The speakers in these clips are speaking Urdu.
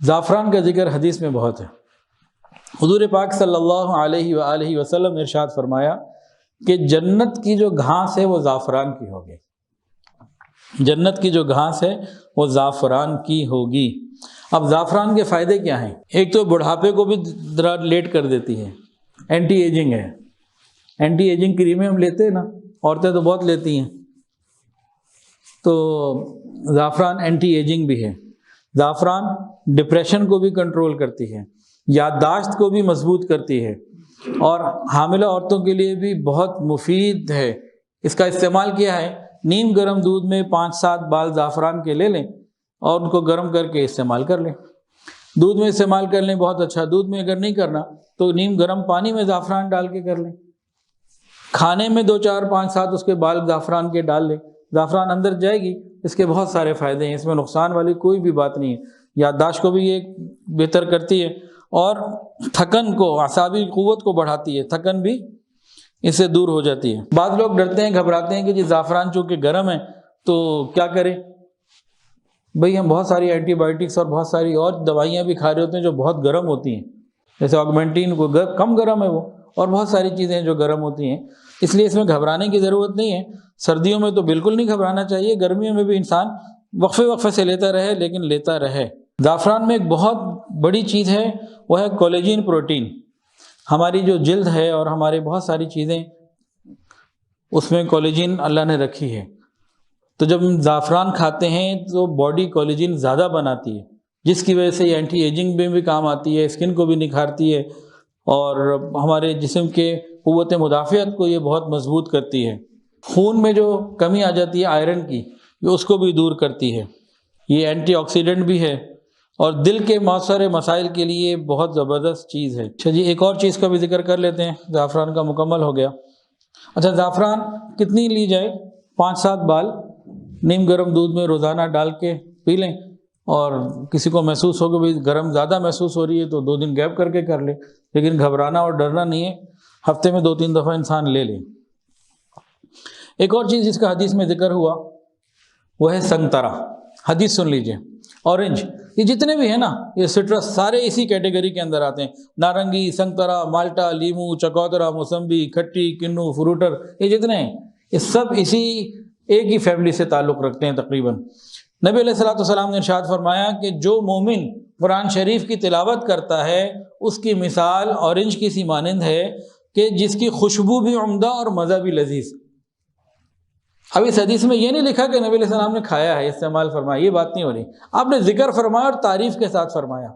زعفران کا ذکر حدیث میں بہت ہے۔ حضور پاک صلی اللہ علیہ وآلہ وسلم نے ارشاد فرمایا کہ جنت کی جو گھاس ہے وہ زعفران کی ہوگی، جنت کی جو گھاس ہے وہ زعفران کی ہوگی۔ اب زعفران کے فائدے کیا ہیں؟ ایک تو بڑھاپے کو بھی ذرا لیٹ کر دیتی ہے، اینٹی ایجنگ ہے، اینٹی ایجنگ کریمیں ہم لیتے ہیں نا، عورتیں تو بہت لیتی ہیں، تو زعفران اینٹی ایجنگ بھی ہے۔ زعفران ڈپریشن کو بھی کنٹرول کرتی ہے، یادداشت کو بھی مضبوط کرتی ہے، اور حاملہ عورتوں کے لیے بھی بہت مفید ہے۔ اس کا استعمال کیا ہے، نیم گرم دودھ میں 5-7 بال زعفران کے لے لیں اور ان کو گرم کر کے استعمال کر لیں، دودھ میں استعمال کر لیں، بہت اچھا۔ دودھ میں اگر نہیں کرنا تو نیم گرم پانی میں زعفران ڈال کے کر لیں، کھانے میں 2-4-5-7 اس کے بال زعفران کے ڈال لیں، زعفران اندر جائے گی۔ اس کے بہت سارے فائدے ہیں، اس میں نقصان والی کوئی بھی بات نہیں ہے۔ یادداشت کو بھی یہ بہتر کرتی ہے، اور تھکن کو، اعصابی قوت کو بڑھاتی ہے، تھکن بھی اس سے دور ہو جاتی ہے۔ بعض لوگ ڈرتے ہیں، گھبراتے ہیں کہ جی زعفران چونکہ گرم ہے تو کیا کریں؟ بھئی ہم بہت ساری اینٹی بائیوٹکس اور بہت ساری اور دوائیاں بھی کھا رہے ہوتے ہیں جو بہت گرم ہوتی ہیں، جیسے آگمنٹین کو کم گرم ہے وہ، اور بہت ساری چیزیں جو گرم ہوتی ہیں، اس لیے اس میں گھبرانے کی ضرورت نہیں ہے۔ سردیوں میں تو بالکل نہیں گھبرانا چاہیے، گرمیوں میں بھی انسان وقفے وقفے سے لیتا رہے، لیکن لیتا رہے۔ زعفران میں ایک بہت بڑی چیز ہے، وہ ہے کولیجن پروٹین۔ ہماری جو جلد ہے اور ہمارے بہت ساری چیزیں، اس میں کولیجن اللہ نے رکھی ہے، تو جب ہم زعفران کھاتے ہیں تو باڈی کولیجن زیادہ بناتی ہے، جس کی وجہ سے یہ اینٹی ایجنگ میں بھی کام آتی ہے، اسکن کو بھی نکھارتی ہے، اور ہمارے جسم کے قوت مدافعت کو یہ بہت مضبوط کرتی ہے۔ خون میں جو کمی آ جاتی ہے آئرن کی، یہ اس کو بھی دور کرتی ہے۔ یہ اینٹی آکسیڈنٹ بھی ہے، اور دل کے بہت سارے مسائل کے لیے بہت زبردست چیز ہے۔ اچھا جی، ایک اور چیز کا بھی ذکر کر لیتے ہیں، زعفران کا مکمل ہو گیا۔ اچھا، زعفران کتنی لی جائے؟ 5-7 بال نیم گرم دودھ میں روزانہ ڈال کے پی لیں، اور کسی کو محسوس ہو کہ بھائی گرم زیادہ محسوس ہو رہی ہے تو 2 دن گیپ کر کے کر لیں، لیکن گھبرانا اور ڈرنا نہیں ہے، ہفتے میں 2-3 دفعہ انسان لے لیں۔ ایک اور چیز جس کا حدیث میں ذکر ہوا وہ ہے سنگترا۔ حدیث سن لیجئے، اورنج، یہ جتنے بھی ہیں نا، یہ سٹرس سارے اسی کیٹیگری کے اندر آتے ہیں۔ نارنگی، سنگترا، مالٹا، لیمو، چکوترا، موسمبی، کھٹی، کنو، فروٹر، یہ جتنے ہیں یہ سب اسی ایک ہی فیملی سے تعلق رکھتے ہیں تقریباً۔ نبی علیہ الصلوۃ والسلام نے ارشاد فرمایا کہ جو مومن قرآن شریف کی تلاوت کرتا ہے اس کی مثال اورنج کی سی مانند ہے کہ جس کی خوشبو بھی عمدہ اور مزہ بھی لذیذ۔ اب اس حدیث میں یہ نہیں لکھا کہ نبی علیہ السلام نے کھایا ہے، استعمال فرمایا، یہ بات نہیں ہو رہی، آپ نے ذکر فرمایا اور تعریف کے ساتھ فرمایا،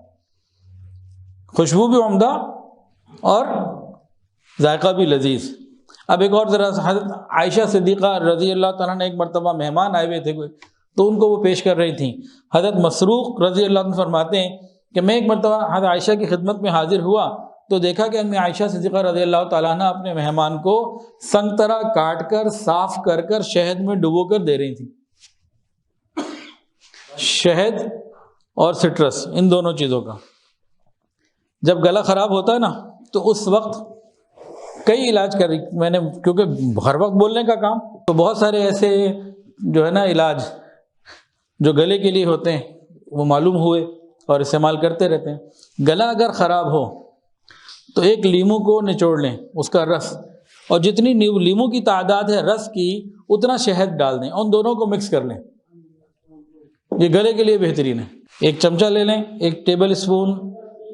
خوشبو بھی عمدہ اور ذائقہ بھی لذیذ۔ اب ایک اور ذرا، حضرت عائشہ صدیقہ رضی اللہ تعالیٰ نے ایک مرتبہ مہمان آئے ہوئے تھے تو ان کو وہ پیش کر رہی تھیں۔ حضرت مسروق رضی اللہ عنہ فرماتے ہیں کہ میں ایک مرتبہ حضرت عائشہ کی خدمت میں حاضر ہوا تو دیکھا کہ امی عائشہ صدیقہ رضی اللہ تعالیٰ عنہ اپنے مہمان کو سنگترا کاٹ کر صاف کر کر شہد میں ڈبو کر دے رہی تھیں۔ شہد اور سٹرس، ان دونوں چیزوں کا جب گلا خراب ہوتا ہے نا تو اس وقت کئی علاج کر رہی میں نے، کیونکہ ہر وقت بولنے کا کام، تو بہت سارے ایسے جو ہے نا علاج جو گلے کے لیے ہوتے ہیں وہ معلوم ہوئے اور استعمال کرتے رہتے ہیں۔ گلا اگر خراب ہو تو ایک لیمو کو نچوڑ لیں، اس کا رس، اور جتنی لیمو کی تعداد ہے رس کی اتنا شہد ڈال دیں، ان دونوں کو مکس کر لیں، یہ گلے کے لیے بہترین ہے۔ ایک چمچہ لے لیں، 1 ٹیبل اسپون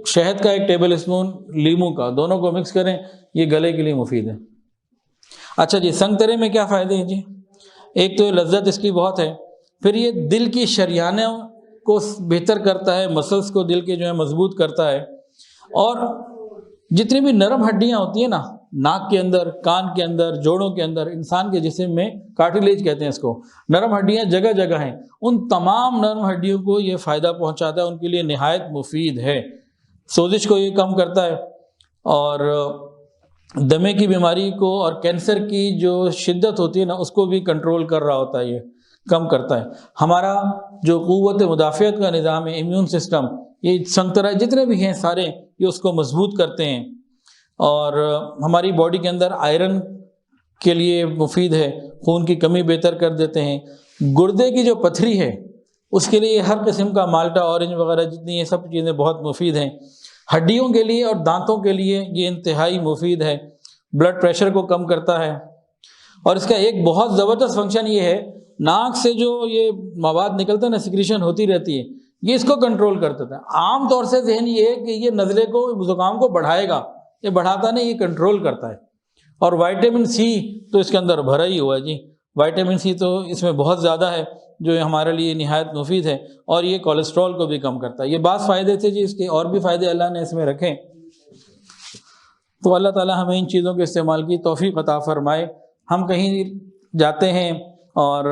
شہد کا، 1 ٹیبل اسپون لیمو کا، دونوں کو مکس کریں، یہ گلے کے لیے مفید ہے۔ اچھا جی، سنگترے میں کیا فائدے ہیں جی؟ ایک تو لذت اس کی بہت ہے، پھر یہ دل کی شریانوں کو بہتر کرتا ہے، مسلس کو دل کے جو ہے مضبوط کرتا ہے، اور جتنی بھی نرم ہڈیاں ہوتی ہیں نا، ناک کے اندر، کان کے اندر، جوڑوں کے اندر، انسان کے جسم میں کارٹیلیج کہتے ہیں اس کو، نرم ہڈیاں جگہ جگہ ہیں، ان تمام نرم ہڈیوں کو یہ فائدہ پہنچاتا ہے، ان کے لیے نہایت مفید ہے۔ سوزش کو یہ کم کرتا ہے، اور دمے کی بیماری کو اور کینسر کی جو شدت ہوتی ہے نا اس کو بھی کنٹرول کر رہا ہوتا ہے، یہ کم کرتا ہے۔ ہمارا جو قوت مدافعت کا نظام ہے، امیون سسٹم، یہ سنگترا جتنے بھی ہیں سارے یہ اس کو مضبوط کرتے ہیں، اور ہماری باڈی کے اندر آئرن کے لیے مفید ہے، خون کی کمی بہتر کر دیتے ہیں۔ گردے کی جو پتھری ہے اس کے لیے ہر قسم کا مالٹا، اورنج وغیرہ جتنی یہ سب چیزیں بہت مفید ہیں۔ ہڈیوں کے لیے اور دانتوں کے لیے یہ انتہائی مفید ہے، بلڈ پریشر کو کم کرتا ہے۔ اور اس کا ایک بہت زبردست فنکشن یہ ہے، ناک سے جو یہ مواد نکلتا ہے نا، سیکریشن ہوتی رہتی ہے، یہ اس کو کنٹرول کرتا ہے۔ عام طور سے ذہن یہ ہے کہ یہ نزلے کو، زکام کو بڑھائے گا، یہ بڑھاتا نہیں، یہ کنٹرول کرتا ہے۔ اور وائٹامن سی تو اس کے اندر بھرا ہی ہوا ہے جی، وائٹامن سی تو اس میں بہت زیادہ ہے، جو ہمارے لیے نہایت مفید ہے، اور یہ کولیسٹرول کو بھی کم کرتا ہے۔ یہ بعض فائدے تھے جی، اس کے اور بھی فائدے اللہ نے اس میں رکھے۔ تو اللہ تعالی ہمیں ان چیزوں کے استعمال کی توفیق عطا فرمائے۔ ہم کہیں جاتے ہیں اور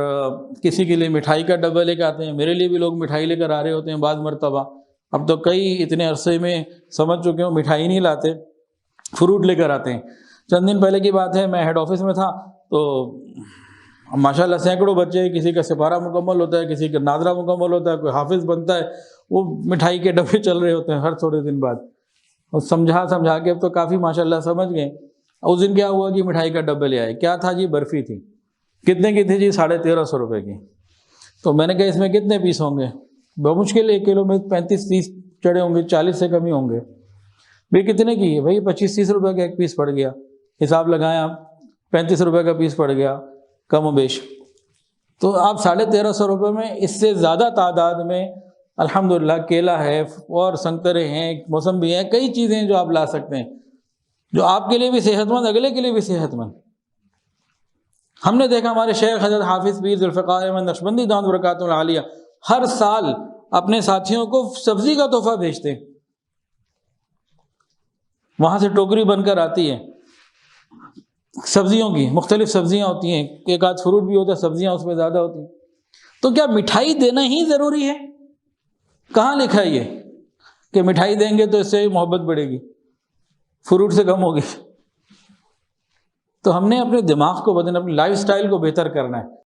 کسی کے لیے مٹھائی کا ڈبہ لے کے آتے ہیں، میرے لیے بھی لوگ مٹھائی لے کر آ رہے ہوتے ہیں بعض مرتبہ۔ اب تو کئی اتنے عرصے میں سمجھ چکے ہوں مٹھائی نہیں لاتے، فروٹ لے کر آتے ہیں۔ چند دن پہلے کی بات ہے، میں ہیڈ آفس میں تھا تو ماشاءاللہ سینکڑوں بچے، کسی کا سپارہ مکمل ہوتا ہے، کسی کا ناظرہ مکمل ہوتا ہے، کوئی حافظ بنتا ہے، وہ مٹھائی کے ڈبے چل رہے ہوتے ہیں ہر تھوڑے دن بعد۔ اور سمجھا کے اب تو کافی ماشاءاللہ سمجھ گئے۔ اس دن کیا ہوا کہ مٹھائی کا ڈبہ لے آئے، کیا تھا جی؟ برفی تھی۔ کتنے کی تھی جی؟ 1350 روپے کی۔ تو میں نے کہا اس میں کتنے پیس ہوں گے؟ بمشکل 1 کلو میں 35-30 چڑھے ہوں گے، 40 سے کم ہی ہوں گے۔ بھئی کتنے کی ہے؟ بھئی 25-30 روپے کا ایک پیس پڑ گیا۔ حساب لگایا، 35 روپے کا پیس پڑ گیا کم و بیش۔ تو آپ 1350 روپے میں اس سے زیادہ تعداد میں الحمدللہ کیلا ہے اور سنترے ہیں، موسمبی ہیں، کئی چیزیں ہیں جو آپ لا سکتے ہیں، جو آپ کے لیے بھی صحت مند، اگلے کے لیے بھی صحت مند۔ ہم نے دیکھا ہمارے شیخ حضرت حافظ پیر ذوالفقار احمد نقشبندی دامت برکاتہ العالیہ ہر سال اپنے ساتھیوں کو سبزی کا تحفہ بھیجتے، وہاں سے ٹوکری بن کر آتی ہے سبزیوں کی، مختلف سبزیاں ہوتی ہیں، ایک آدھ فروٹ بھی ہوتا ہے، سبزیاں اس میں زیادہ ہوتی ہیں۔ تو کیا مٹھائی دینا ہی ضروری ہے؟ کہاں لکھا ہے یہ کہ مٹھائی دیں گے تو اس سے محبت بڑھے گی، فروٹ سے کم ہوگی؟ تو ہم نے اپنے دماغ کو بدلنا، اپنی لائف سٹائل کو بہتر کرنا ہے۔